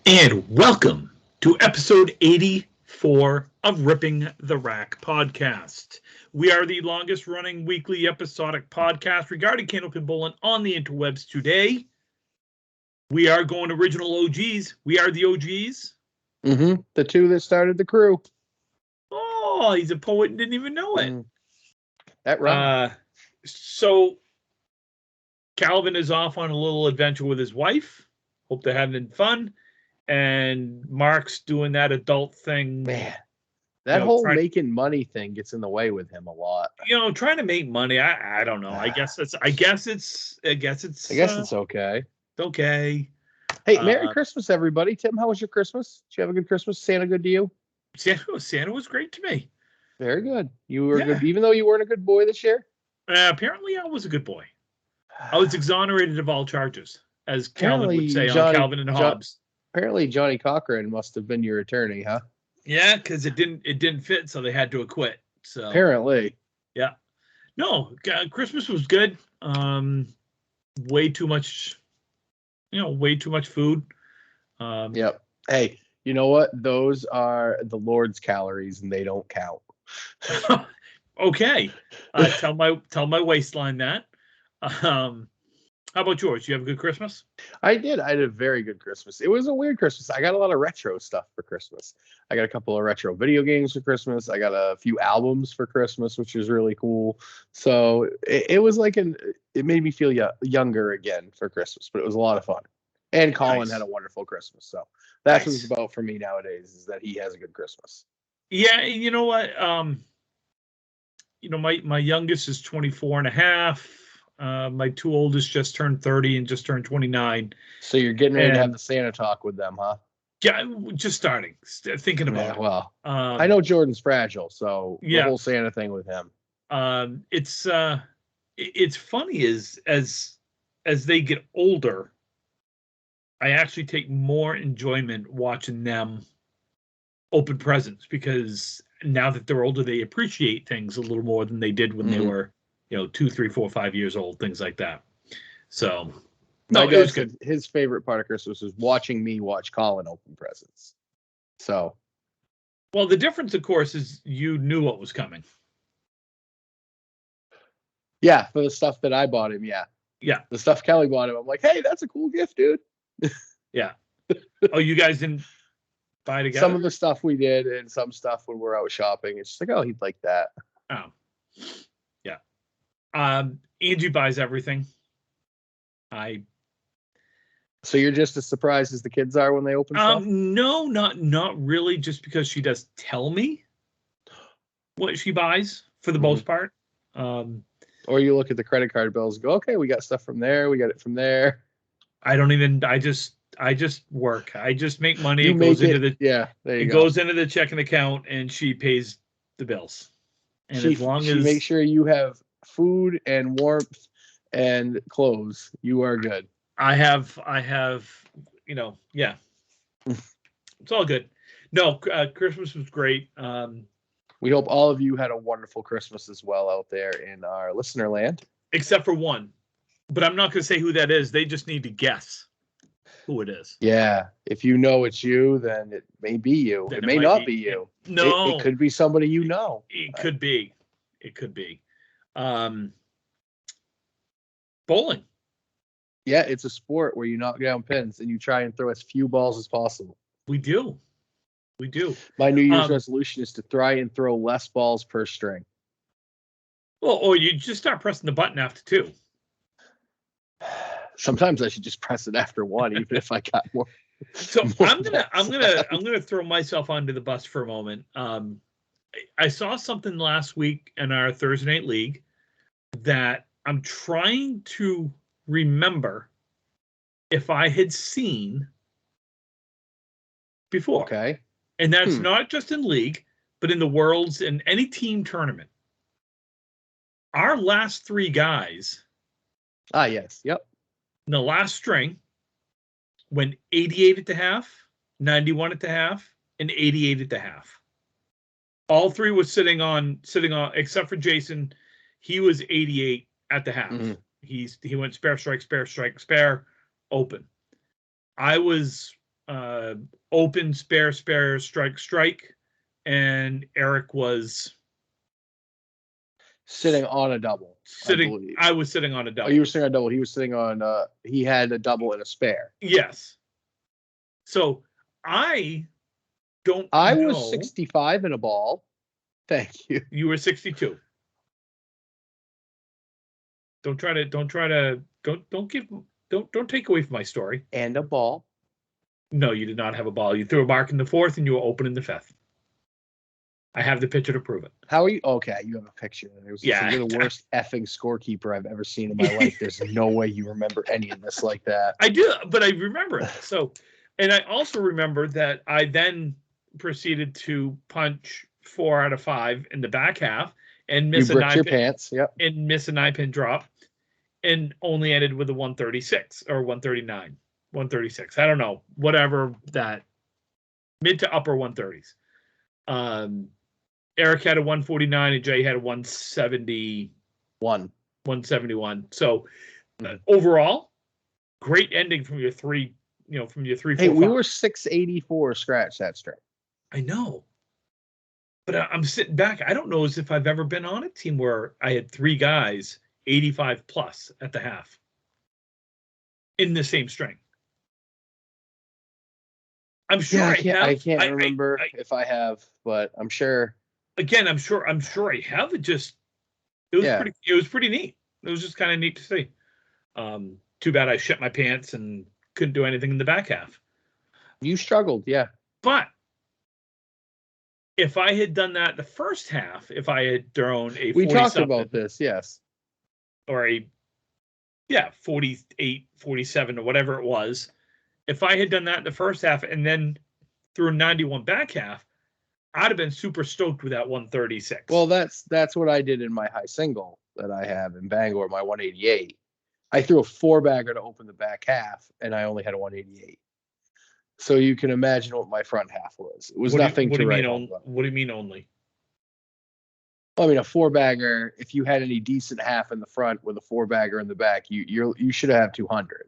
And welcome to episode 84 of Ripping the Rack podcast. We are the longest running weekly episodic podcast regarding Candlepin Bowling on the interwebs today. We are going original OGs. We are the OGs. Mm-hmm. The two that started the crew. Oh, he's a poet and didn't even know it. That right. So Calvin is off on a little adventure with his wife. Hope they're having fun. And Mark's doing that adult thing. Man, that whole making money thing gets in the way with him a lot. Trying to make money. I don't know. I guess it's okay. It's okay. Hey, Merry Christmas, everybody. Tim, how was your Christmas? Did you have a good Christmas? Santa good to you? Santa was great to me. Very good. You were good, even though you weren't a good boy this year? Apparently, I was a good boy. I was exonerated of all charges, as Calvin would say on Calvin and Hobbes. Apparently, Johnny Cochran must have been your attorney, huh? Yeah, because it didn't fit, so they had to acquit. So apparently, yeah. No, Christmas was good. Way too much food. Yep. Hey, you know what? Those are the Lord's calories, and they don't count. Okay. Tell my waistline that. How about yours? You have a good Christmas? I did. I had a very good Christmas. It was a weird Christmas. I got a lot of retro stuff for Christmas. I got a couple of retro video games for Christmas. I got a few albums for Christmas, which was really cool. So it was like it made me feel younger again for Christmas, but it was a lot of fun. And Colin had a wonderful Christmas. So that's what it's about for me nowadays, is that he has a good Christmas. Yeah. You know what? My youngest is 24 and a half. My two oldest just turned 30 and just turned 29. So you're getting ready to have the Santa talk with them, huh? Yeah, just starting, thinking about it. Well, I know Jordan's fragile, so the whole Santa thing with him. It's funny as they get older, I actually take more enjoyment watching them open presents, because now that they're older, they appreciate things a little more than they did when they were 2, 3, 4, 5 years old, things like that. So, no, it was good. His favorite part of Christmas was watching me watch Colin open presents. So, well, the difference, of course, is you knew what was coming. Yeah, for the stuff that I bought him, yeah. The stuff Kelly bought him, I'm like, hey, that's a cool gift, dude. Yeah. Oh, you guys didn't buy together? Some of the stuff we did, and some stuff when we're out shopping, it's just like, oh, he'd like that. Oh, yeah. Angie buys everything. So you're just as surprised as the kids are when they open stuff? No, not really. Just because she does tell me what she buys for the most part. Or you look at the credit card bills and go, okay, we got stuff from there. We got it from there. I just work. I just make money. It goes into the checking account, and she pays the bills. And she makes sure you have food and warmth and clothes, you are good. I have, yeah. It's all good. No, Christmas was great. We hope all of you had a wonderful Christmas as well out there in our listener land. Except for one. But I'm not going to say who that is. They just need to guess who it is. Yeah. If you know it's you, then it may be you. It may not be you. No. It could be somebody you know. It could be. Bowling. Yeah, it's a sport where you knock down pins and you try and throw as few balls as possible. We do. My New Year's resolution is to try and throw less balls per string. Well, or you just start pressing the button after 2. Sometimes I should just press it after 1, even if I got more. So I'm gonna throw myself onto the bus for a moment. I saw something last week in our Thursday Night League that I'm trying to remember if I had seen before. Okay. And that's not just in league, but in the Worlds and any team tournament. Our last 3 guys. Yes. Yep. In the last string went 88 at the half, 91 at the half, and 88 at the half. All 3 was sitting on, except for Jason. He was 88 at the half. He went spare, strike, spare, strike, spare, open. I was open, spare, strike, and Eric was sitting on a double. Sitting, I was sitting on a double. Oh, you were sitting on a double. He was sitting on. He had a double and a spare. Yes. So I don't. I know. was 65 in a ball. Thank you. You were 62. Don't take away from my story. And a ball. No, you did not have a ball. You threw a mark in the fourth and you were open in the fifth. I have the picture to prove it. How are you? Okay, you have a picture. Yeah. You're the worst effing scorekeeper I've ever seen in my life. There's no way you remember any of this like that. I do, but I remember it. So, and I also remember that I then proceeded to punch 4 out of 5 in the back half and miss a 9 pin. Yep. And miss a 9-pin drop, and only ended with a 136 or 139, 136. I don't know, whatever that mid to upper 130s. Eric had a 149 and Jay had a 171. So overall, great ending from your three. From your 3, 4, 5. We were 684 scratch that string. I know, but I'm sitting back. I don't know as if I've ever been on a team where I had 3 guys 85 plus at the half in the same string. I'm sure I can't remember if I have, but I'm sure. Again, I'm sure I have. It was pretty neat. It was just kind of neat to see. Too bad I shit my pants and couldn't do anything in the back half. You struggled, yeah. But if I had done that the first half, if I had thrown a 40 we talked about this, yes. Or 48, 47 or whatever it was. If I had done that in the first half and then threw a 91 back half, I'd have been super stoked with that 136. Well, that's what I did in my high single that I have in Bangor, my 188. I threw a 4-bagger to open the back half, and I only had a 188. So you can imagine what my front half was. It was nothing to write home about. What do you mean only? Well, I mean, a 4-bagger, if you had any decent half in the front with a 4-bagger in the back, you should have 200.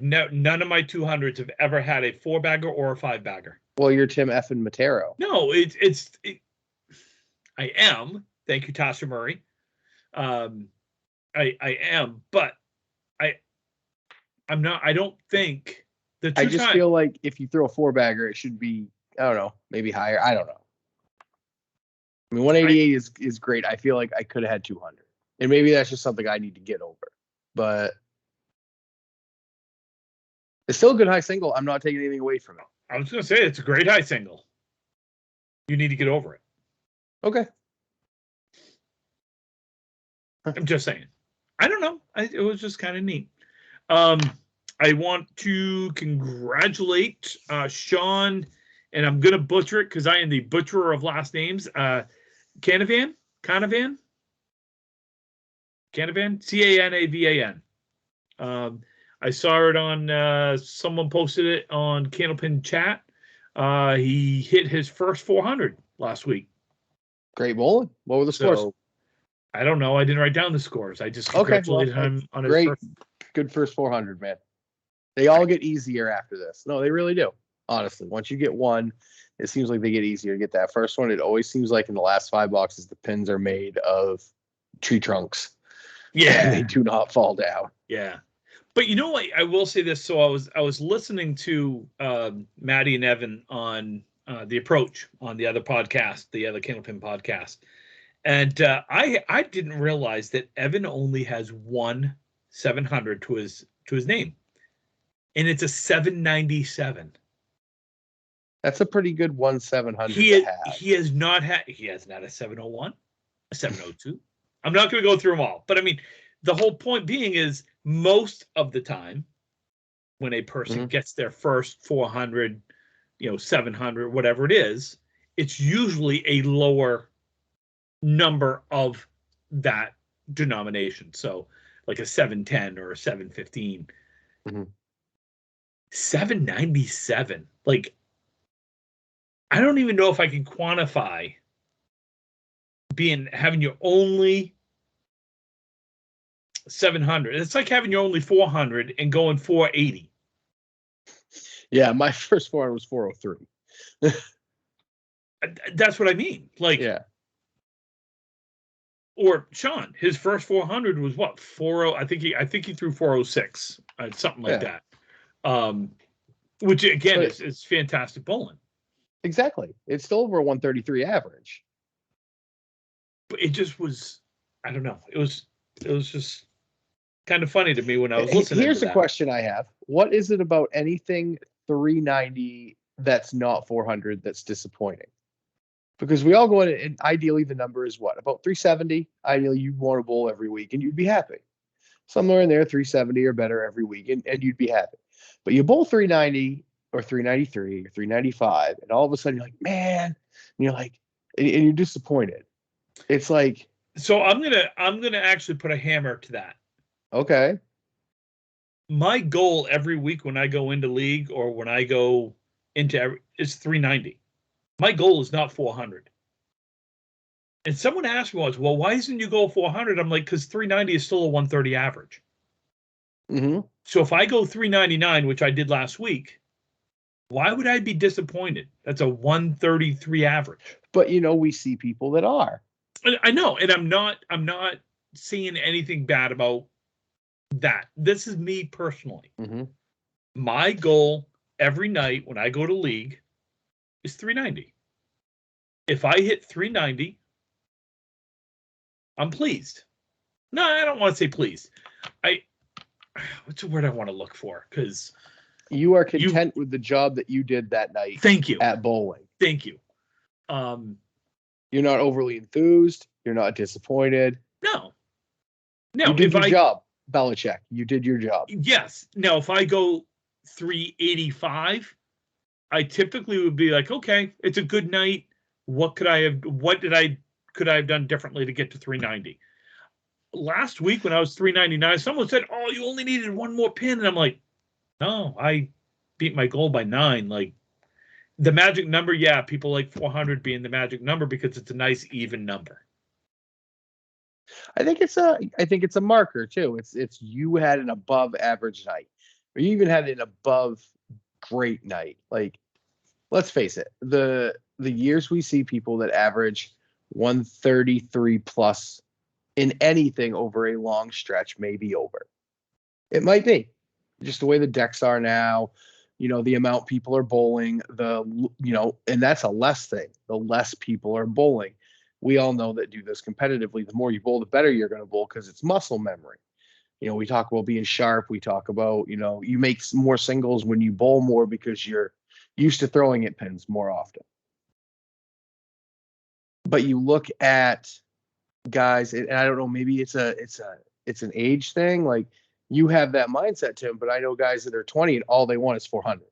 None of my 200s have ever had a 4-bagger or a 5-bagger. Well, you're Tim effing Matero. No, I am. Thank you, Tasha Murray. I am, but I'm not. I don't think I just feel like if you throw a 4-bagger, it should be, I don't know, maybe higher. I don't know. I mean, 188 is great. I feel like I could have had 200, and maybe that's just something I need to get over. But it's still a good high single. I'm not taking anything away from it. I was going to say it's a great high single. You need to get over it. Okay. I'm just saying. I don't know. It was just kind of neat. I want to congratulate Sean, and I'm going to butcher it because I am the butcherer of last names. Candlepin, Canavan. I saw it on someone posted it on Candlepin Chat. He hit his first 400 last week. Great bowling. What were the scores? I don't know. I didn't write down the scores. I just congratulated him on his first. Good first 400, man. They all get easier after this. No, they really do. Honestly, once you get one, it seems like they get easier to get that first one. It always seems like in the last 5 boxes, the pins are made of tree trunks. Yeah, and they do not fall down. Yeah, but you know what? I will say this. So I was listening to Maddie and Evan on The Approach on the other podcast, the other Candlepin podcast, and I didn't realize that Evan only has one 700 to his name, and it's a 797. That's a pretty good 1/700 to have. He has not a 701, a 702. I'm not going to go through them all, but I mean, the whole point being is most of the time when a person gets their first 400, 700, whatever it is, it's usually a lower number of that denomination. So like a 710 or a 715. 797. Like, I don't even know if I can quantify having your only 700. It's like having your only 400 and going 480. Yeah, my first 400 was 403. That's what I mean. Like, Yeah. Or Sean, his first 400 was what, 40? I think he threw 406, something like Yeah. that. Which again But is fantastic bowling. exactly, it's still over a 133 average. But it just was, I don't know. It was just kind of funny to me when I was listening. Here's to a that. question I have: what is it about anything 390 that's not 400 that's disappointing? Because we all go in, and ideally the number is what, about 370. Ideally, you'd want to bowl every week and you'd be happy. Somewhere in there, 370 or better every week, and you'd be happy. But you bowl 390 or 393 or 395, and all of a sudden you're like, man, and you're like, and you're disappointed. It's like, so I'm gonna actually put a hammer to that. okay. My goal every week when I go into league or when I go into is 390. My goal is not 400. And someone asked me once, well, why isn't you go 400? I'm like, because 390 is still a 130 average. Mm-hmm. So if I go 399, which I did last week, why would I be disappointed? That's a 133 average. But we see people that are. I know, and I'm not seeing anything bad about that. This is me personally. Mm-hmm. My goal every night when I go to league is 390. If I hit 390, I'm pleased. No, I don't want to say pleased. What's the word I want to look for? Because you are content with the job that you did that night. Thank you. At bowling. Thank you. You're not overly enthused. You're not disappointed. No. You did your job, Belichick. You did your job. Yes. Now, if I go 385, I typically would be like, okay, it's a good night. Could I have done differently to get to 390? Last week when I was 399, someone said, oh, you only needed one more pin. And I'm like, no, I beat my goal by 9. Like, the magic number, yeah, people like 400 being the magic number because it's a nice even number. I think it's a marker too. It's you had an above average night, or you even had an above great night. Like, let's face it, the years we see people that average 133 plus in anything over a long stretch may be over. It might be just the way the decks are now. The amount people are bowling, and that's a less thing. The less people are bowling. We all know that do this competitively. The more you bowl, the better you're going to bowl because it's muscle memory. We talk about being sharp. We talk about, you make more singles when you bowl more because you're used to throwing at pins more often. But you look at guys, and I don't know, maybe it's an age thing. Like, you have that mindset, Tim, but I know guys that are 20 and all they want is 400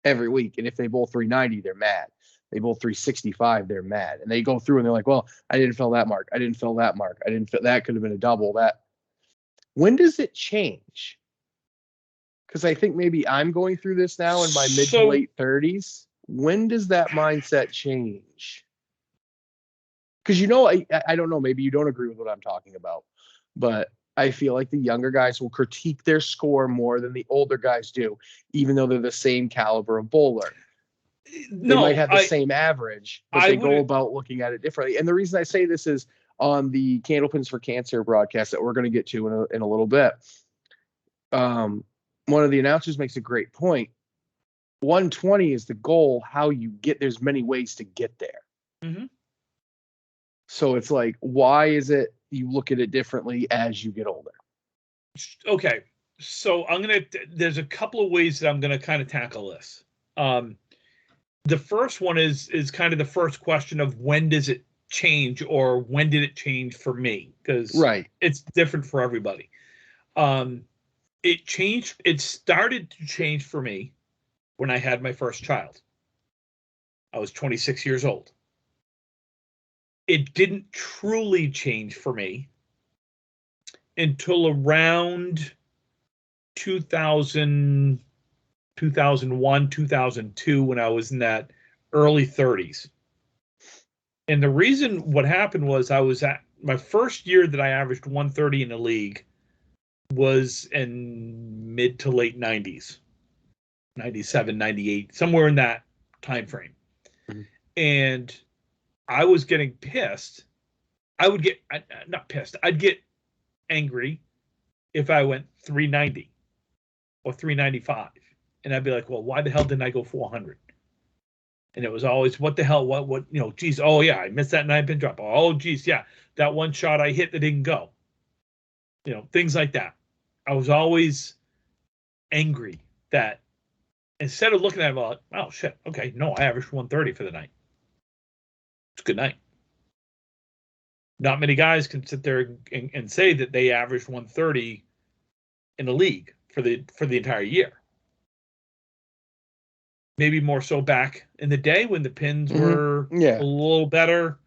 every week. And if they bowl 390, they're mad. They bowl 365, they're mad. And they go through and they're like, well, I didn't fill that mark. I didn't fill that mark. I didn't fill that. Could have been a double. That. When does it change? Because I think maybe I'm going through this now in my mid to late 30s. When does that mindset change? Because I don't know, maybe you don't agree with what I'm talking about, but I feel like the younger guys will critique their score more than the older guys do, even though they're the same caliber of bowler. They might have the same average, but they go about looking at it differently. And the reason I say this is on the Candlepins for Cancer broadcast that we're going to get to in a little bit. One of the announcers makes a great point. 120 is the goal. How you get, there's many ways to get there. Mm-hmm. So it's like, why is it you look at it differently as you get older? Okay. So there's a couple of ways that I'm going to kind of tackle this. The first one is kind of the first question of when does it change, or when did it change for me? Because it's different for everybody. It started to change for me when I had my first child. I was 26 years old. It didn't truly change for me until around 2000, 2001, 2002, when I was in that early 30s. And the reason what happened was I was at my first year that I averaged 130 in the league was in mid to late 90s. 97, 98, somewhere in that time frame. Mhm. And I was getting pissed. Not pissed. I'd get angry if I went 390 or 395. And I'd be like, well, why the hell didn't I go 400? And it was always, what the hell, geez, oh yeah, I missed that 9-pin drop. Oh, geez, yeah, that one shot I hit that didn't go. Things like that. I was always angry that instead of looking at it like, oh shit, okay, no, I averaged 130 for the night. It's a good night. Not many guys can sit there and say that they averaged 130 in the league for the entire year. Maybe more so back in the day when the pins were a little better.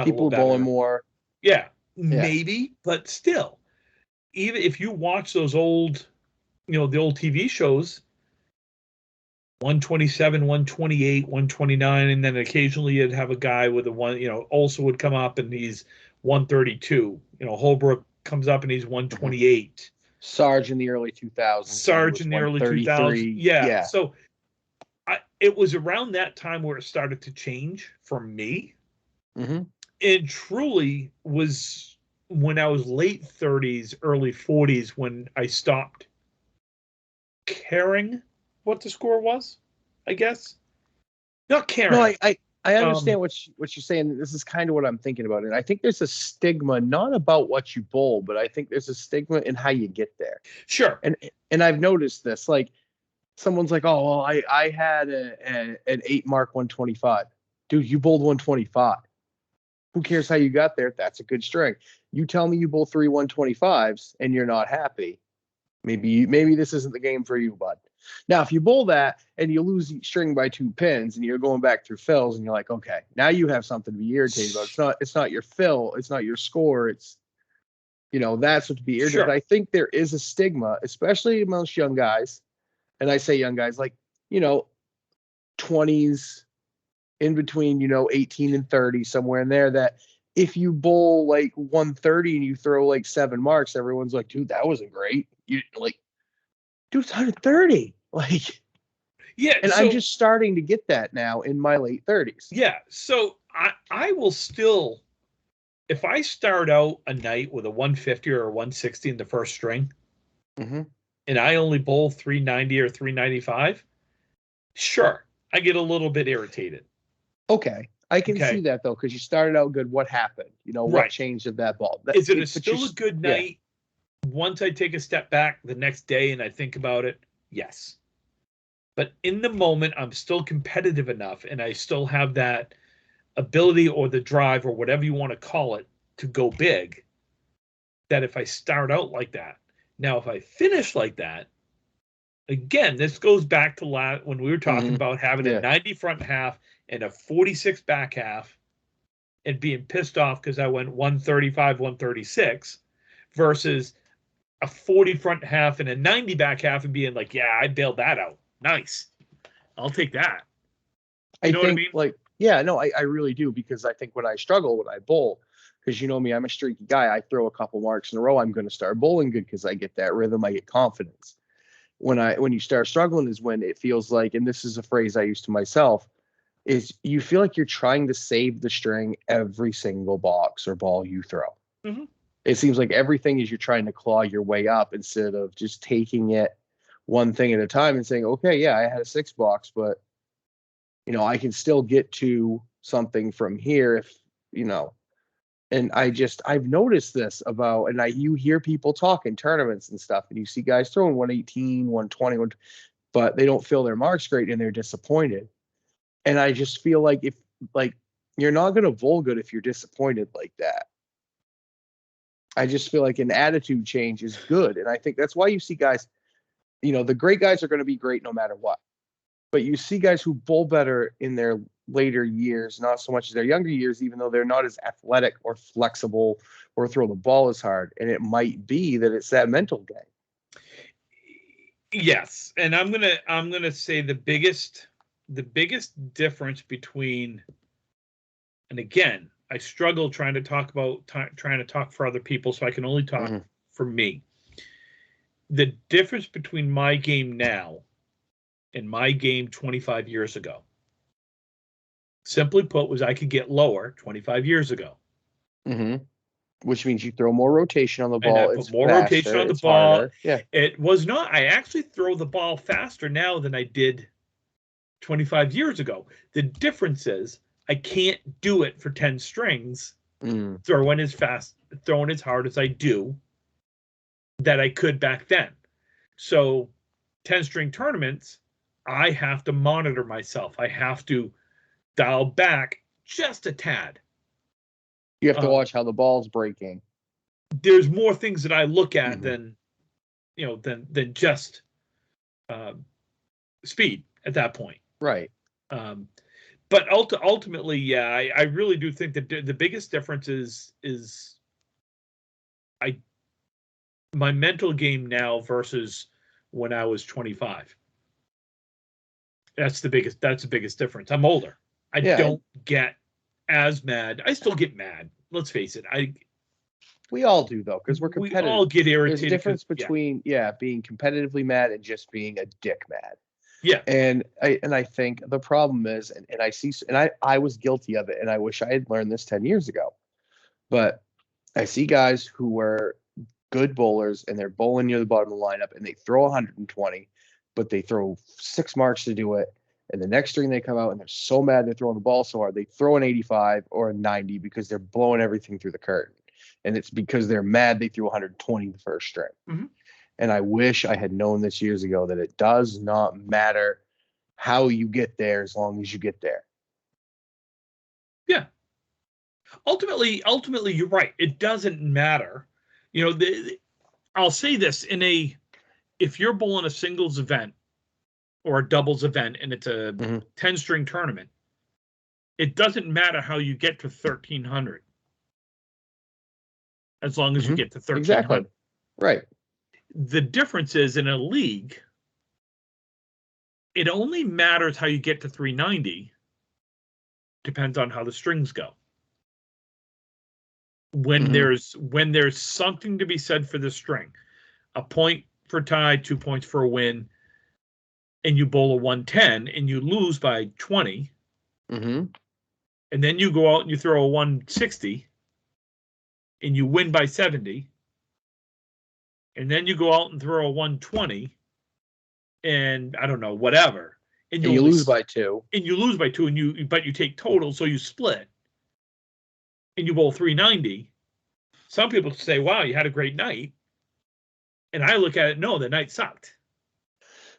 People were bowling more. Yeah, maybe, but still, even if you watch those old, the old TV shows, 127, 128, 129, and then occasionally you'd have a guy with a one, also would come up and he's 132. Holbrook comes up and he's 128. Sarge in the early 2000s. Sarge in the early 2000s. Yeah. So it was around that time where it started to change for me. Mm-hmm. It truly was when I was late 30s, early 40s, when I stopped caring what the score was, I guess. Not caring. No, I understand what you're saying. This is kind of what I'm thinking about. And I think there's a stigma, not about what you bowl, but I think there's a stigma in how you get there. Sure. And I've noticed this. Like, someone's like, oh, well, I had an 8 mark 125. Dude, you bowled 125. Who cares how you got there? That's a good string. You tell me you bowl 3 125s and you're not happy. Maybe this isn't the game for you, bud. Now, if you bowl that and you lose each string by 2 pins and you're going back through fills and you're like, okay, now you have something to be irritated about. It's not your fill. It's not your score. It's, that's what to be irritated. Sure. But I think there is a stigma, especially amongst young guys. And I say young guys, like, 20s, in between, 18 and 30, somewhere in there, that if you bowl like 130 and you throw like 7 marks, everyone's like, dude, that wasn't great. You like, dude, it's 130. Like, yeah. And I'm just starting to get that now in my late 30s. Yeah. So I will still, if I start out a night with a 150 or a 160 in the first string, mm-hmm. and I only bowl 390 or 395, sure, I get a little bit irritated. Okay. I can see that, though, because you started out good. What happened? What changed of that ball? Is it still a good night once I take a step back the next day and I think about it? Yes. But in the moment, I'm still competitive enough, and I still have that ability or the drive or whatever you want to call it to go big, that if I start out like that. Now, if I finish like that, again, this goes back to when we were talking about having a 90 front half and a 46 back half and being pissed off because I went 135, 136 versus a 40 front half and a 90 back half and being like, yeah, I bailed that out. Nice. I'll take that. You know what I mean? Like, yeah, no, I really do, because I think when I struggle, when I bowl, because you know me, I'm a streaky guy. I throw a couple marks in a row, I'm going to start bowling good because I get that rhythm, I get confidence. When you start struggling is when it feels like, and this is a phrase I use to myself, is you feel like you're trying to save the string every single box or ball you throw. Mm-hmm. It seems like everything is you're trying to claw your way up instead of just taking it one thing at a time and saying, okay, yeah, I had a 6 box, but I can still get to something from here if, and I've noticed this about, and you hear people talk in tournaments and stuff, and you see guys throwing 118, 120, but they don't feel their marks great and they're disappointed. And I just feel like you're not going to bowl good if you're disappointed like that. I just feel like an attitude change is good. And I think that's why you see guys, the great guys are going to be great no matter what. But you see guys who bowl better in their later years, not so much as their younger years, even though they're not as athletic or flexible or throw the ball as hard. And it might be that it's that mental game. Yes. And I'm gonna say the biggest difference between, and again, I struggle trying to talk for other people, so I can only talk for me. The difference between my game now in my game 25 years ago. Simply put, was I could get lower 25 years ago. Mm-hmm. Which means you throw more rotation on the And I ball. put It's more faster, rotation on the it's ball. harder. Yeah. It was not. I actually throw the ball faster now than I did 25 years ago. The difference is I can't do it for 10 strings, throwing as fast, throwing as hard as I do that I could back then. So 10 string tournaments, I have to monitor myself. I have to dial back just a tad. You have to watch how the ball's breaking. There's more things that I look at than just speed at that point. Right. But ultimately, yeah, I really do think that the biggest difference is my mental game now versus when I was 25. That's the biggest difference. I'm older. I don't get as mad. I still get mad. Let's face it. We all do, though, because we're competitive. We all get irritated. There's a difference between being competitively mad and just being a dick mad. Yeah. And I think the problem is, and I was guilty of it, and I wish I had learned this 10 years ago. But I see guys who were good bowlers and they're bowling near the bottom of the lineup and they throw 120, but they throw 6 marks to do it. And the next string they come out and they're so mad they're throwing the ball so hard, they throw an 85 or a 90 because they're blowing everything through the curtain. And it's because they're mad they threw 120 the first string. Mm-hmm. And I wish I had known this years ago that it does not matter how you get there as long as you get there. Yeah. Ultimately, you're right. It doesn't matter. I'll say this, if you're bowling a singles event or a doubles event and it's a 10-string tournament, it doesn't matter how you get to 1,300 as long as you get to 1,300. Exactly. Right. The difference is in a league, it only matters how you get to 390. Depends on how the strings go. When there's something to be said for the string, a point for tie, 2 points for a win, and you bowl a 110 and you lose by 20, and then you go out and you throw a 160 and you win by 70, and then you go out and throw a 120 and I don't know, whatever, and you lose by 2. And you lose by 2, but you take total, so you split. And you bowl 390, some people say, wow, you had a great night. And I look at it, no, the night sucked.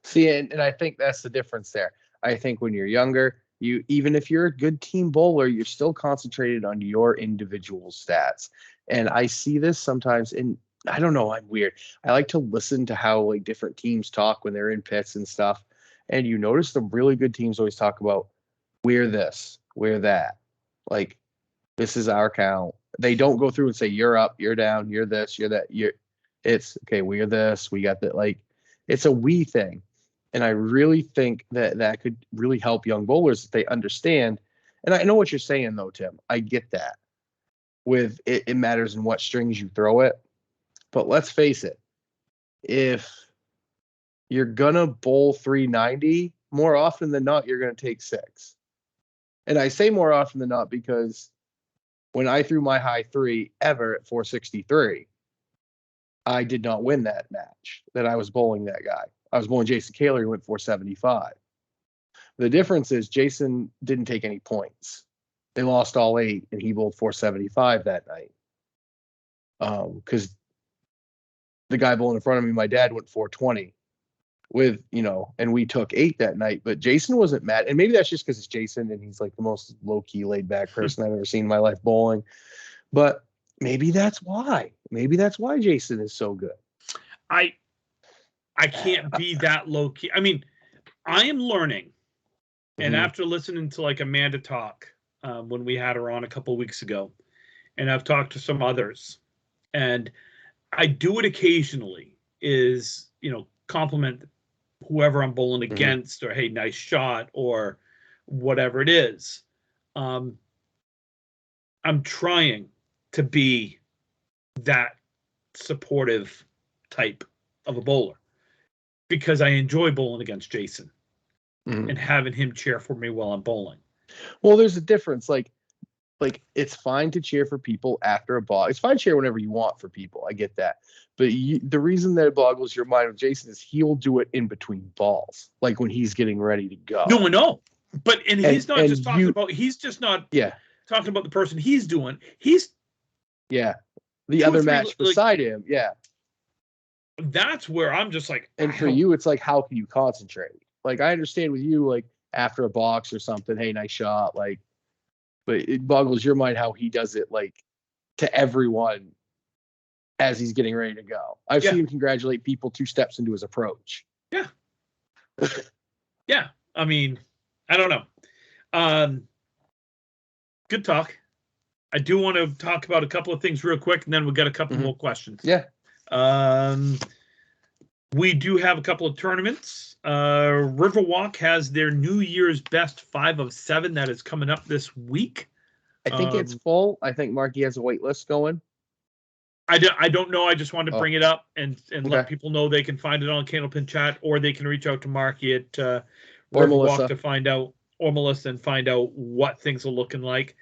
See, and I think that's the difference there. I think when you're younger, even if you're a good team bowler, you're still concentrated on your individual stats. And I see this sometimes, and I don't know, I'm weird. I like to listen to how different teams talk when they're in pits and stuff. And you notice the really good teams always talk about, we're this, we're that. This is our count. They don't go through and say, you're up, you're down, you're this, you're that. It's, okay, we're this, we got that. It's a we thing. And I really think that could really help young bowlers if they understand. And I know what you're saying, though, Tim. I get that. With it matters in what strings you throw it. But let's face it. If you're going to bowl 390, more often than not, you're going to take 6. And I say more often than not because when I threw my high 3 ever at 463, I did not win that match that I was bowling that guy. I was bowling Jason Kaler, who went 475. The difference is Jason didn't take any points. They lost all 8, and he bowled 475 that night. Because the guy bowling in front of me, my dad, went 420 and we took 8 that night. But Jason wasn't mad. And maybe that's just because it's Jason, and he's the most low-key, laid-back person I've ever seen in my life bowling. But maybe that's why. Maybe that's why Jason is so good. I can't be that low key. I mean, I am learning, and after listening to Amanda talk when we had her on a couple of weeks ago, and I've talked to some others, and I do it occasionally. Is compliment whoever I'm bowling against, or hey, nice shot, or whatever it is. I'm trying to be that supportive type of a bowler, because I enjoy bowling against Jason. and having him cheer for me while I'm bowling. Well, there's a difference. Like it's fine to cheer for people after a ball. It's fine to cheer whenever you want for people. I get that. But the reason that it boggles your mind with Jason is he'll do it in between balls, like when he's getting ready to go. No, I know. But he's not just talking about. He's just not. Yeah. Talking about the person he's doing. The other match beside him. Yeah. That's where I'm just like. And for you, it's like, how can you concentrate? Like, I understand with you, like after a box or something, hey, nice shot, like. But it boggles your mind how he does it, like to everyone as he's getting ready to go. I've seen him congratulate people 2 steps into his approach. Yeah. Yeah. I mean, I don't know. Good talk. I do want to talk about a couple of things real quick, and then we've got a couple more questions. Yeah. We do have a couple of tournaments. Riverwalk has their New Year's Best 5 of 7 that is coming up this week. I think it's full. I think Marky has a wait list going. I don't know. I just wanted to bring it up and let people know they can find it on Candlepin Chat, or they can reach out to Marky at Riverwalk to find out, or Melissa, and find out what things are looking like.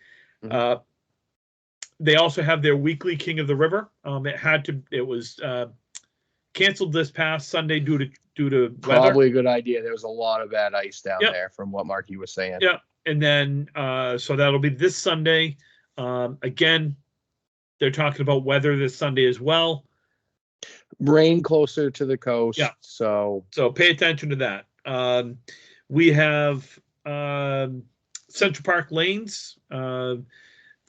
They also have their weekly King of the River. It was canceled this past Sunday due to weather. Probably a good idea. There was a lot of bad ice down there from what Marky was saying. Yeah. And then so that'll be this Sunday. Again, they're talking about weather this Sunday as well. Rain closer to the coast. Yeah. So pay attention to that. We have Central Park Lanes.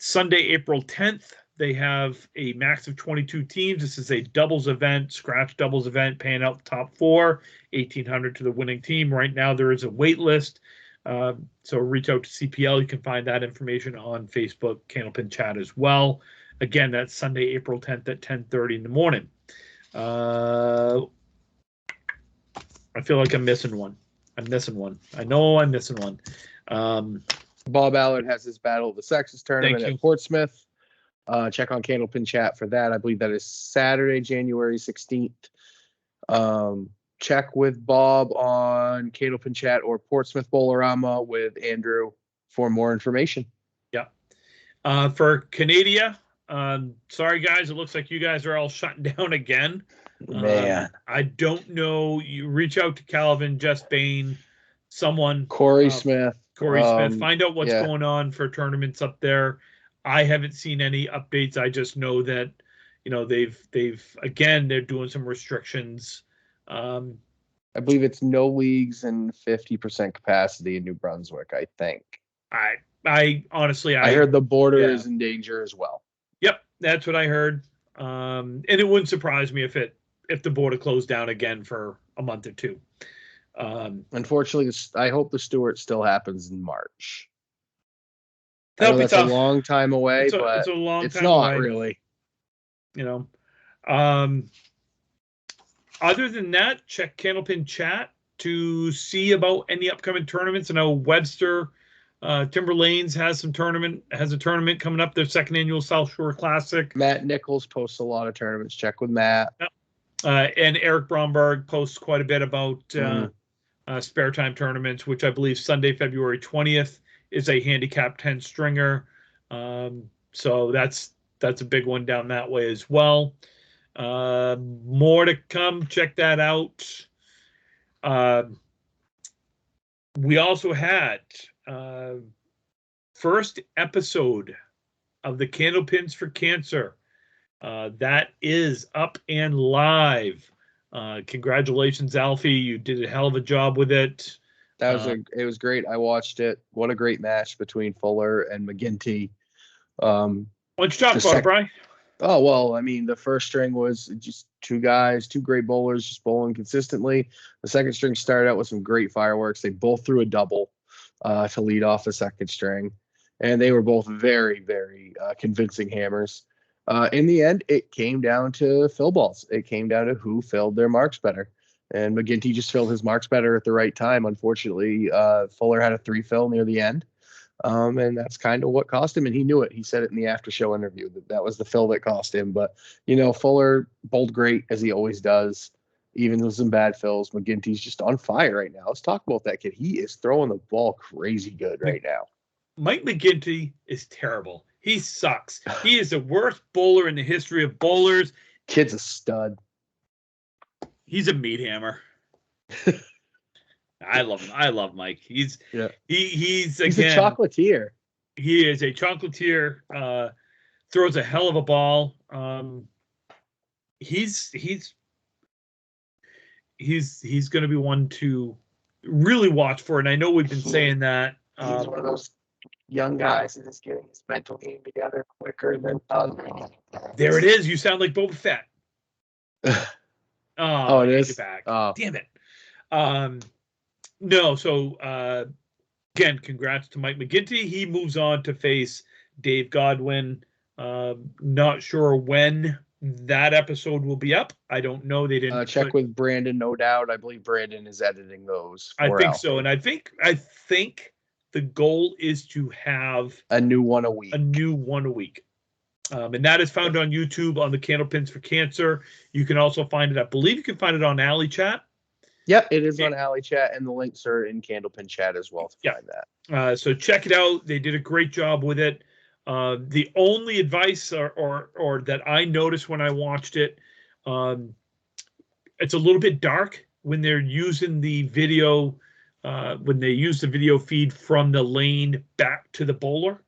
Sunday, April 10th, they have a max of 22 teams. This is a doubles event, scratch doubles event, paying out the top 4, $1,800 to the winning team. Right now, there is a wait list. So reach out to CPL. You can find that information on Facebook, Candlepin Chat as well. Again, that's Sunday, April 10th at 10:30 in the morning. I feel like I'm missing one. I know I'm missing one. Bob Allard has his Battle of the Sexes tournament at Portsmouth. Check on Candlepin Chat for that. I believe that is Saturday, January 16th. Check with Bob on Candlepin Chat or Portsmouth Bowlerama with Andrew for more information. Yeah. For Canada, sorry guys, it looks like you guys are all shutting down again. Man, I don't know. You reach out to Calvin, Jess Bain, someone. Corey Smith. Find out what's going on for tournaments up there. I haven't seen any updates. I just know that, they're doing some restrictions. I believe it's no leagues and 50% capacity in New Brunswick, I think. I honestly, I heard the border is in danger as well. Yep, that's what I heard. And it wouldn't surprise me if the border closed down again for a month or two. Unfortunately, I hope the Stewart still happens in March. That's a long time away, but it's not really. Other than that, check Candlepin Chat to see about any upcoming tournaments. I know Webster Timber Lanes has a tournament coming up, their 2nd annual South Shore Classic. Matt Nichols posts a lot of tournaments. Check with Matt. And Eric Bromberg posts quite a bit about spare time tournaments, which I believe Sunday, February 20th is a handicap 10 stringer. So that's a big one down that way as well. More to come. Check that out. We also had first episode of the Candlepins for Cancer. That is up and live. Congratulations, Alfie. You did a hell of a job with it. It was great. I watched it. What a great match between Fuller and McGinty. Why don't you talk about it, Brian? Oh, well, I mean, the first string was just 2 guys, 2 great bowlers, just bowling consistently. The second string started out with some great fireworks. They both threw a double to lead off the second string. And they were both very, very convincing hammers. In the end, it came down to fill balls. It came down to who filled their marks better. And McGinty just filled his marks better at the right time. Unfortunately, Fuller had a 3 fill near the end. And that's kind of what cost him. And he knew it. He said it in the after show interview that was the fill that cost him. But, Fuller bowled great as he always does. even with some bad fills. McGinty's just on fire right now. Let's talk about that kid. He is throwing the ball crazy good right now. Mike McGinty is terrible. He sucks. He is the worst bowler in the history of bowlers. Kid's a stud. He's a meat hammer. I love him. I love Mike. He's again, a chocolatier. He is a chocolatier. Throws a hell of a ball. He's going to be one to really watch for. And I know we've been saying that. He's one of those young guys that is getting his mental game together quicker than others. There it is. You sound like Boba Fett. Oh, it is. Back. Oh. Damn it. No. So again, congrats to Mike McGinty. He moves on to face Dave Godwin. Not sure when that episode will be up. I don't know. They didn't check with Brandon, no doubt. I believe Brandon is editing those. I think so, and I think the goal is to have a new one a week. And that is found on YouTube on the Candlepins for Cancer. You can also find it. I believe you can find it on Alley Chat. Yep, it is on Alley Chat, and the links are in Candlepin Chat as well to find that. So check it out. They did a great job with it. The only advice or that I noticed when I watched it, it's a little bit dark when they're using the video, when they use the video feed from the lane back to the bowler.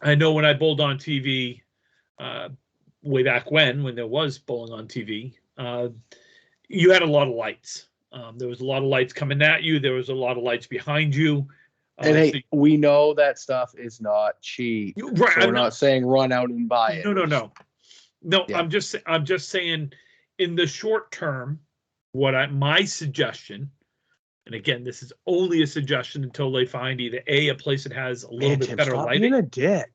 I know when I bowled on TV, way back when there was bowling on TV, you had a lot of lights. There was a lot of lights coming at you. There was a lot of lights behind you. And hey, we know that stuff is not cheap. Right, so we're not saying run out and buy it. No. Yeah. I'm just saying, in the short term, my suggestion, and again, this is only a suggestion until they find either a place that has a little bit better lighting. Being a dick.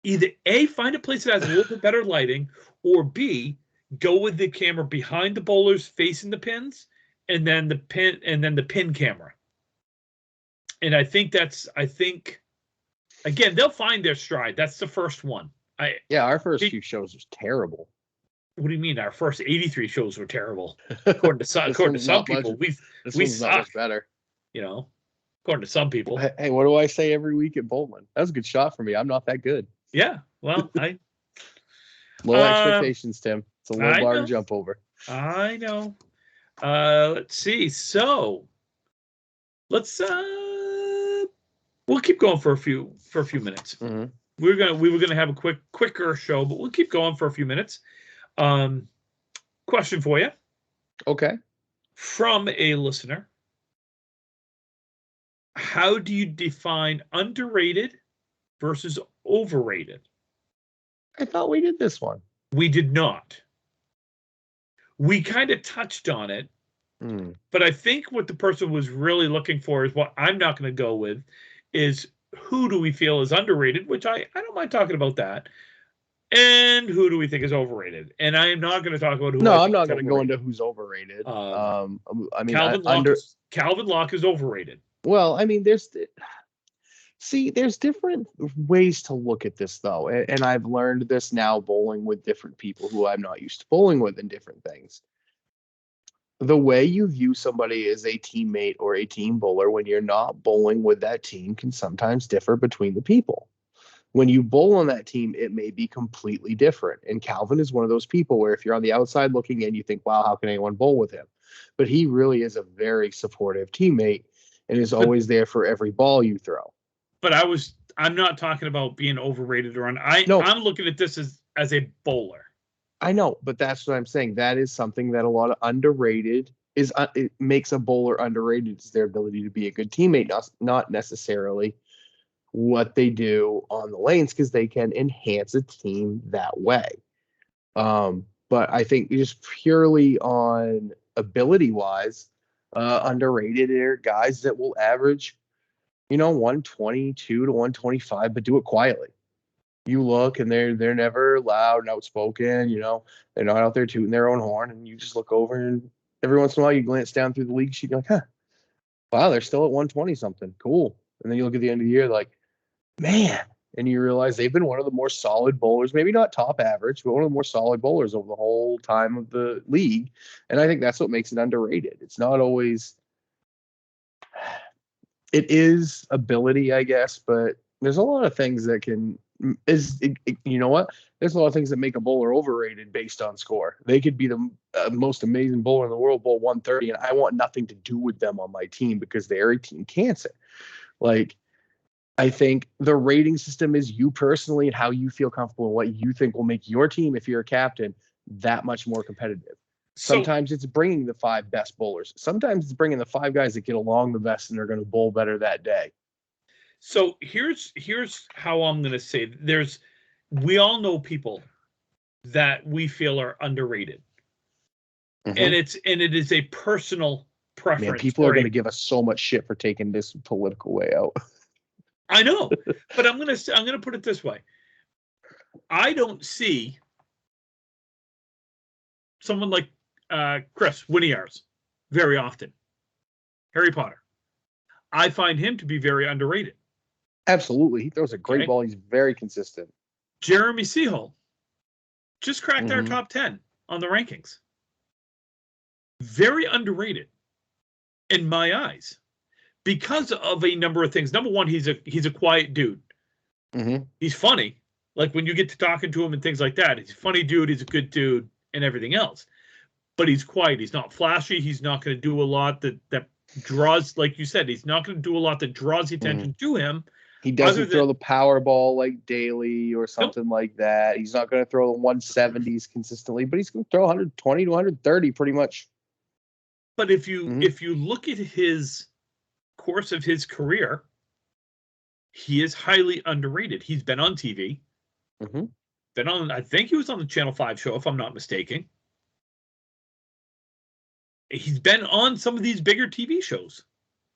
Either A, find a place that has a little bit better lighting, or B, go with the camera behind the bowlers facing the pins, and then the pin camera. And I think again, they'll find their stride. That's the first one. Our first few shows was terrible. What do you mean? Our first 83 shows were terrible. According to some people, we suck. Not much better. According to some people. Hey, what do I say every week at bowling? That was a good shot for me. I'm not that good. Yeah. Well, low expectations, Tim. It's a low bar to jump over. I know. Let's see. So let's we'll keep going for a few minutes. Mm-hmm. We were gonna have a quicker show, but we'll keep going for a few minutes. Question for you. Okay. From a listener. How do you define underrated versus overrated? I thought we did this one. We did not. We kind of touched on it. But I think what the person was really looking for is what I'm not going to go with is who do we feel is underrated, which I don't mind talking about that. And who do we think is overrated? And I am not going to talk about who. No, I'm not going to go into who's overrated. I mean, Calvin Locke is overrated. Well, I mean, there's different ways to look at this, though. And I've learned this now bowling with different people who I'm not used to bowling with in different things. The way you view somebody as a teammate or a team bowler when you're not bowling with that team can sometimes differ between the people. When you bowl on that team, it may be completely different. And Calvin is one of those people where if you're on the outside looking in, you think, wow, how can anyone bowl with him? But he really is a very supportive teammate and is always there for every ball you throw. But I'm not talking about being overrated or I'm looking at this as a bowler. I know, but that's what I'm saying. That is something that a lot of underrated is. It makes a bowler underrated is their ability to be a good teammate, not necessarily what they do on the lanes, because they can enhance a team that way. But I think just purely on ability wise, underrated are guys that will average, 122 to 125, but do it quietly. You look and they're never loud and outspoken, they're not out there tooting their own horn, and you just look over and every once in a while you glance down through the league sheet, you're like, wow, they're still at 120 something. Cool. And then you look at the end of the year like, man, and you realize they've been one of the more solid bowlers, maybe not top average, but one of the more solid bowlers over the whole time of the league. And I think that's what makes it underrated. It's not always, it is ability, I guess, but there's a lot of things that can, you know what? There's a lot of things that make a bowler overrated based on score. They could be the most amazing bowler in the world, bowl 130, and I want nothing to do with them on my team because they're a team cancer. Like, I think the rating system is you personally and how you feel comfortable and what you think will make your team, if you're a captain, that much more competitive. Sometimes it's bringing the 5 best bowlers. Sometimes it's bringing the 5 guys that get along the best and are going to bowl better that day. So here's how I'm going to say we all know people that we feel are underrated. Mm-hmm. And it is a personal preference. Man, people are going to give us so much shit for taking this political way out. I know, but I'm going to put it this way. I don't see someone like Chris Winiarz very often. Harry Potter. I find him to be very underrated. Absolutely. He throws a great ball. He's very consistent. Jeremy Seaholm just cracked our top 10 on the rankings. Very underrated in my eyes because of a number of things. Number one, he's a quiet dude. Mm-hmm. He's funny. Like when you get to talking to him and things like that, he's a funny dude. He's a good dude and everything else. But he's quiet. He's not flashy. He's not going to do a lot that draws, like you said, he's not going to do a lot that draws the attention to him. He doesn't throw the power ball like Daly or something like that. He's not going to throw the 170s consistently, but he's going to throw 120 to 130 pretty much. But if you look at his course of his career, he is highly underrated. He's been on TV. Mm-hmm. Been on, I think he was on the Channel 5 show, if I'm not mistaken. He's been on some of these bigger TV shows.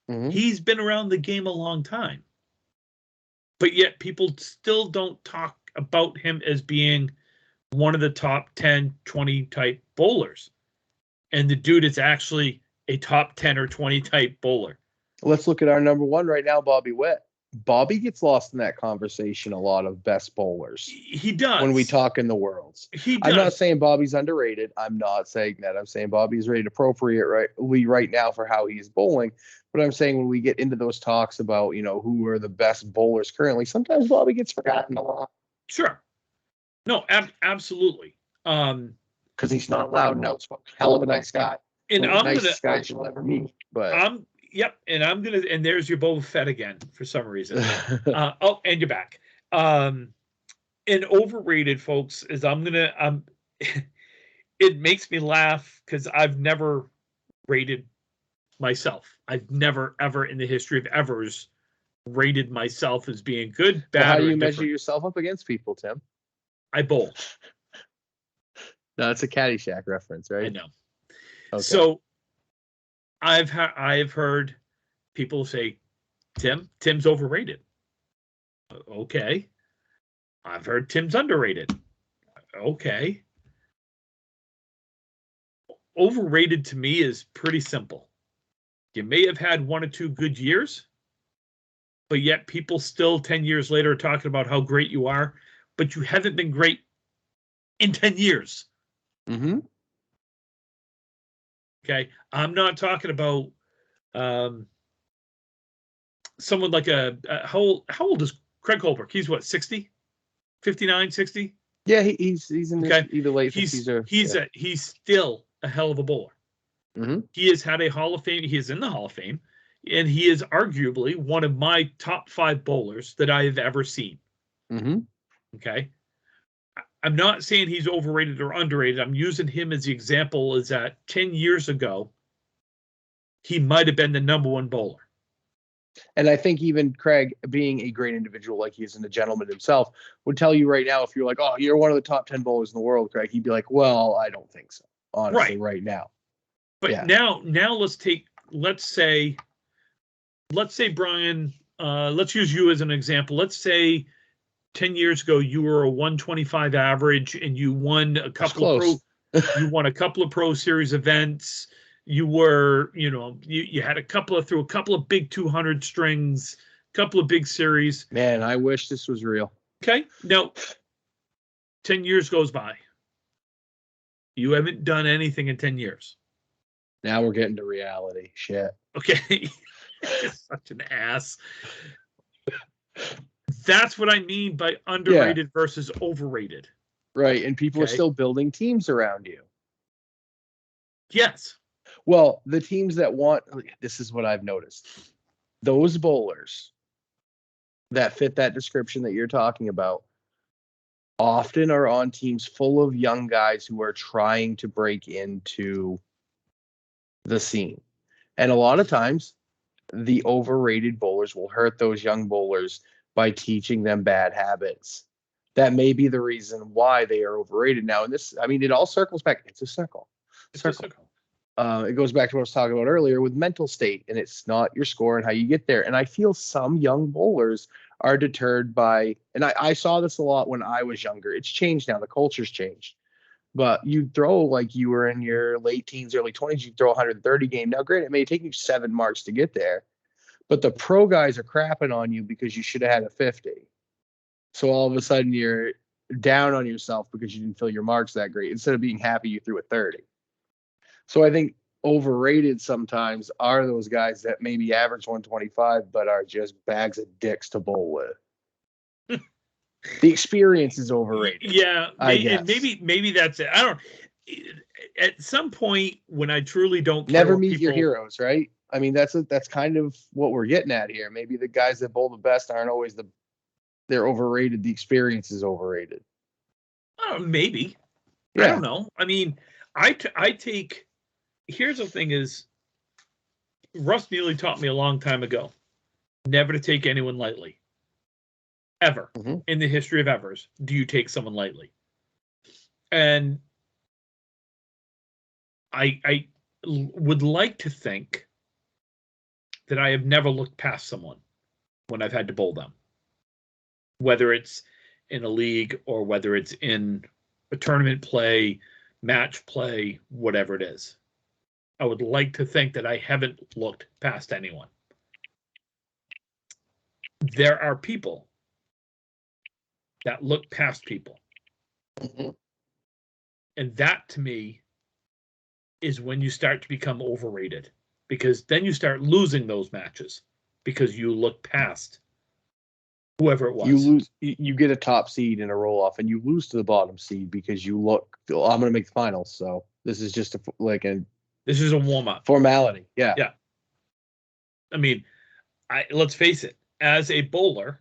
Mm-hmm. He's been around the game a long time. But yet people still don't talk about him as being one of the top 10, 20 type bowlers. And the dude is actually a top 10 or 20 type bowler. Let's look at our number 1 right now, Bobby Witt. Bobby gets lost in that conversation a lot of best bowlers. He does. When we talk in the worlds. He does. I'm not saying Bobby's underrated. I'm not saying that. I'm saying Bobby's rated appropriately right now for how he's bowling. But I'm saying when we get into those talks about, who are the best bowlers currently, sometimes Bobby gets forgotten a lot. Sure. No, absolutely. Because he's not loud and outspoken. Hell of a nice guy. And one of the nicest guys you'll ever meet. But yep, and there's your Boba Fett again for some reason. And you're back. And overrated, folks, is it makes me laugh because I've never rated myself. I've never, ever in the history of evers rated myself as being good, bad, how do or you measure different. yourself up against people, Tim? I bowl. No, it's a Caddyshack reference, right? I know. Okay. So I've heard people say, Tim's overrated. Okay. I've heard Tim's underrated. Okay. Overrated to me is pretty simple. You may have had 1 or 2 good years, but yet people still 10 years later are talking about how great you are, but you haven't been great in 10 years. Mm-hmm. Okay. I'm not talking about someone like how old is Craig Holbrook? He's what, 60? 59, 60? Yeah, he's in his either late 50s or he's still a hell of a bowler. Mm-hmm. He has had a Hall of Fame. He is in the Hall of Fame, and he is arguably one of my top 5 bowlers that I have ever seen. Mm-hmm. Okay. I'm not saying he's overrated or underrated. I'm using him as the example is that 10 years ago, he might have been the number 1 bowler. And I think even Craig, being a great individual like he is and a gentleman himself, would tell you right now, if you're like, oh, you're one of the top 10 bowlers in the world, Craig, he'd be like, well, I don't think so, honestly, right now. But now let's say, Brian, let's use you as an example. Let's say 10 years ago, you were a 125 average and you won a couple of Pro Series events. You were, you had through a couple of big 200 strings, couple of big series. Man, I wish this was real. Okay. Now, 10 years goes by. You haven't done anything in 10 years. Now we're getting to reality. Shit. Okay. You're such an ass. That's what I mean by underrated versus overrated. Right. And people are Okay. still building teams around you. Yes. Well, the teams that want, this is what I've noticed. Those bowlers that fit that description that you're talking about often are on teams full of young guys who are trying to break into the scene. And a lot of times, the overrated bowlers will hurt those young bowlers by teaching them bad habits. That may be the reason why they are overrated now. And this, I mean, it all circles back. It's a circle. It's a circle. It goes back to what I was talking about earlier with mental state, and it's not your score and how you get there. And I feel some young bowlers are deterred by, and I saw this a lot when I was younger. It's changed now. The culture's changed. But you throw like you were in your late teens, early 20s, you throw a 130 game. Now, granted, it may take you 7 marks to get there, but the pro guys are crapping on you because you should have had a 50. So all of a sudden you're down on yourself because you didn't fill your marks that great instead of being happy you threw a 30. So I think overrated sometimes are those guys that maybe average 125 but are just bags of dicks to bowl with. The experience is overrated. Yeah, guess. and maybe that's it. I don't. At some point, when I truly don't care Never what meet your people- heroes, right? I mean, that's kind of what we're getting at here. Maybe the guys that bowl the best aren't always they're overrated. The experience is overrated. Maybe. Yeah. I don't know. I mean, I take. Here's the thing: is Russ Neely taught me a long time ago never to take anyone lightly. Ever in the history of evers, do you take someone lightly? And I would like to think that I have never looked past someone when I've had to bowl them, whether it's in a league or whether it's in a tournament play, match play, whatever it is. I would like to think that I haven't looked past anyone. There are people that look past people. And that, to me, is when you start to become overrated. Because then you start losing those matches because you look past whoever it was. You get a top seed in a roll-off, and you lose to the bottom seed because you look, oh, I'm going to make the finals, so this is just this is a warm-up. Formality, yeah. Yeah. I mean, let's face it, as a bowler,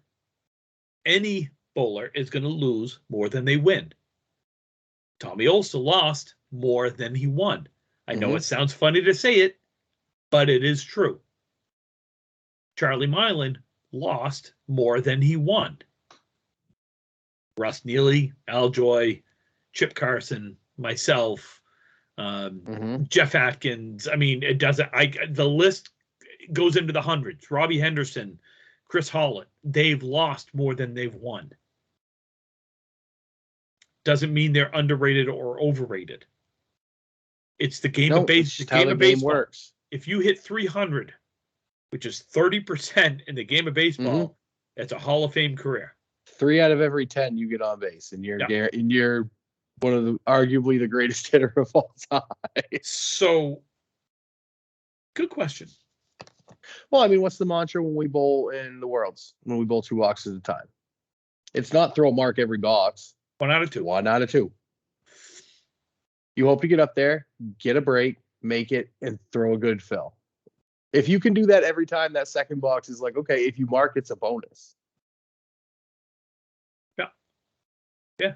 any bowler is going to lose more than they win. Tommy also lost more than he won. I know it sounds funny to say it, but it is true. Charlie Milan lost more than he won. Russ Neely, Al Joy, Chip Carson, myself, Jeff Atkins. I mean, it doesn't. The list goes into the hundreds. Robbie Henderson, Chris Holland. They've lost more than they've won. Doesn't mean they're underrated or overrated. It's the game of baseball. How the game works. If you hit 300, which is 30% in the game of baseball, that's a Hall of Fame career. 3 out of every 10 you get on base, and you're one of arguably the greatest hitter of all time. So, good question. Well, I mean, what's the mantra when we bowl in the Worlds? When we bowl 2 boxes at a time? It's not throw a mark every box. 1 out of 2. 1 out of 2. You hope to get up there, get a break, make it, and throw a good fill. If you can do that every time, that second box is like, okay, if you mark, it's a bonus. Yeah.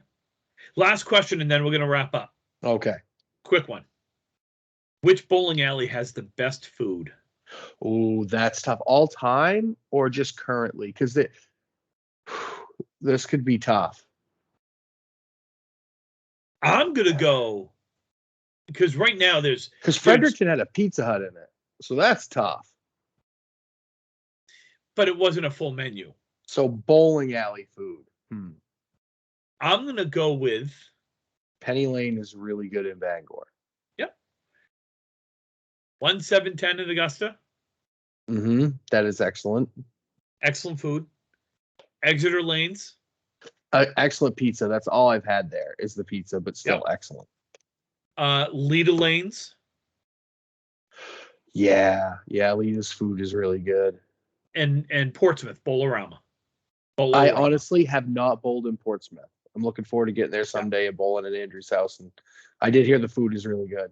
Last question, and then we're going to wrap up. Okay. Quick one. Which bowling alley has the best food? Oh, that's tough. All time or just currently? Because this could be tough. I'm going to go, because right now because Fredericton had a Pizza Hut in it. So that's tough. But it wasn't a full menu. So bowling alley food. I'm going to go with Penny Lane is really good in Bangor. Yep. 1710 in Augusta. That is excellent. Excellent food. Exeter Lanes. Excellent pizza. That's all I've had there is the pizza, but still excellent. Leda Lanes. Yeah. Leda's food is really good. And Portsmouth, Bowlorama. I honestly have not bowled in Portsmouth. I'm looking forward to getting there someday and bowling at Andrew's house. And I did hear the food is really good.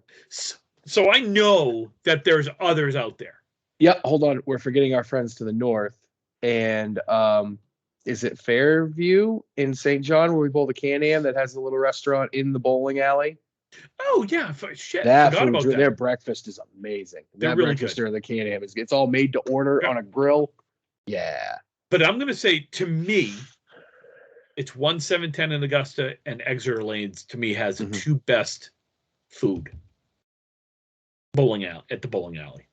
So I know that there's others out there. Yeah, hold on. We're forgetting our friends to the north. And is it Fairview in St. John where we bowl the Can-Am that has a little restaurant in the bowling alley? Oh, yeah. Shit. That forgot about that. Their breakfast is amazing. They're that really breakfast good. during the Can-Am it's all made to order on a grill. Yeah. But I'm going to say, to me, it's 1710 in Augusta, and Exeter Lanes, to me, has the two best food at the bowling alley.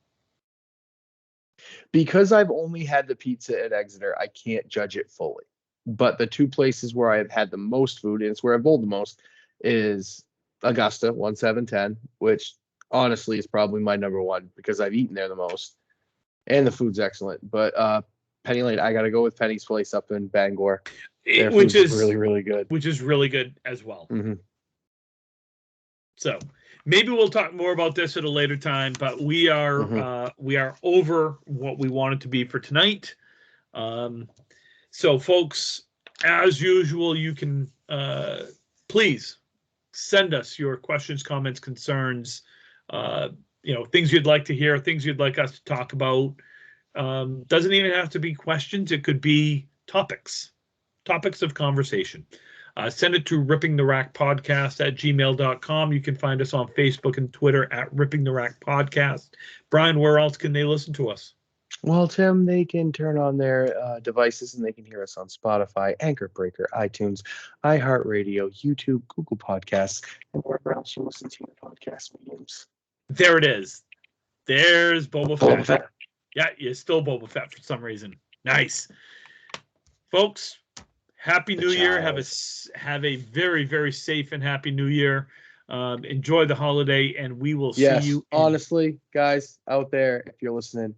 Because I've only had the pizza at Exeter, I can't judge it fully. But the two places where I've had the most food, and it's where I've bowled the most, is Augusta, 1710, which honestly is probably my number one because I've eaten there the most. And the food's excellent. But Penny Lane, I got to go with Penny's place up in Bangor. Which is really, really good. Which is really good as well. Mm-hmm. So maybe we'll talk more about this at a later time, but we are over what we wanted to be for tonight. So folks, as usual, you can please send us your questions, comments, concerns, things you'd like to hear, things you'd like us to talk about. Doesn't even have to be questions. It could be topics of conversation. Send it to rippingtherackpodcast@gmail.com. You can find us on Facebook and Twitter at Ripping the Rack Podcast. Brian, where else can they listen to us? Well, Tim, they can turn on their devices and they can hear us on Spotify, Anchor Breaker, iTunes, iHeartRadio, YouTube, Google Podcasts, and wherever else you listen to your podcast mediums. There it is. There's Boba Fett. Yeah, you're still Boba Fett for some reason. Nice. Folks, Happy New Year. Have a very, very safe and happy New Year. Enjoy the holiday, and we will see you. Honestly, guys out there, if you're listening,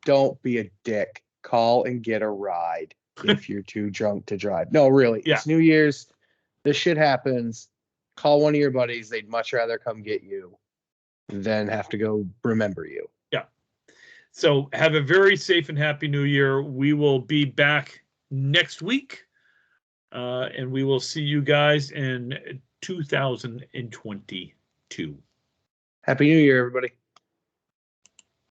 don't be a dick. Call and get a ride if you're too drunk to drive. No, really. Yeah. It's New Year's. This shit happens. Call one of your buddies. They'd much rather come get you than have to go remember you. Yeah. So have a very safe and happy New Year. We will be back next week. And we will see you guys in 2022. Happy New Year, everybody.